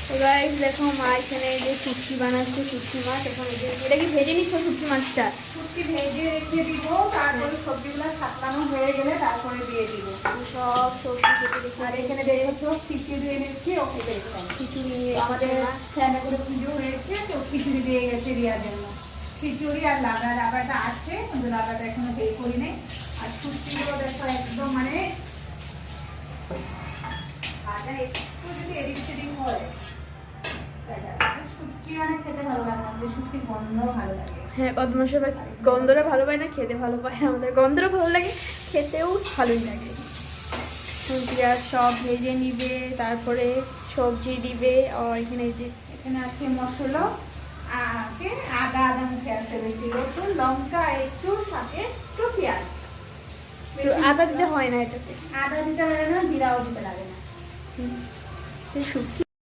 তো গাইস দেখো মা এখানে এই যে শুটকি বানাচ্ছে, শুটকি মাছ। এখন এই যে এটা কি ভেজে নিচ্ছ শুটকি মাছটা? শুটকি ভেজে রেখে দিব, তারপরে সবজিগুলো সাতলানো হয়ে গেলে তারপরে দিয়ে দিব সব সবজি কেটে রেখে। আর এখানে দেখো খিচুড়ি দিয়ে নিচ্ছি, ওকে দেখলাম খিচুড়ি আমাদের ফ্যানে করে পুজো হয়েছে, তো খিচুড়ি দিয়ে গেছে রিয়ার জন্য। খিচুড়ি আর লাগাটা আছে, কিন্তু লাগাটা এখনো বের করি নেই। আর শুটকিগুলো দেখো একদম মানে ভাজা একটু যদি এডিট সেডিং হয়, শুটকি মানে খেতে ভালো লাগে, আমাদের শুটকির গন্ধ ভালো লাগে। হ্যাঁ, কদমাসে গন্ধটা ভালো পায় না, খেতে ভালো পায় আমাদের। গন্ধটা ভালো লাগে, খেতেও ভালোই লাগে। পেঁয়াজ সব ভেজে নিবে, তারপরে সবজি দিবে। আর এখানে যে এখানে আছে মশলা, আছে আদা মুখে আছে, বেশি রসুন লঙ্কা একটু, সাথে একটু পেঁয়াজ। আদা দিতে হয় না এটাতে। আদা দিতে লাগে না, জিরাও দিতে লাগে না। শুটকি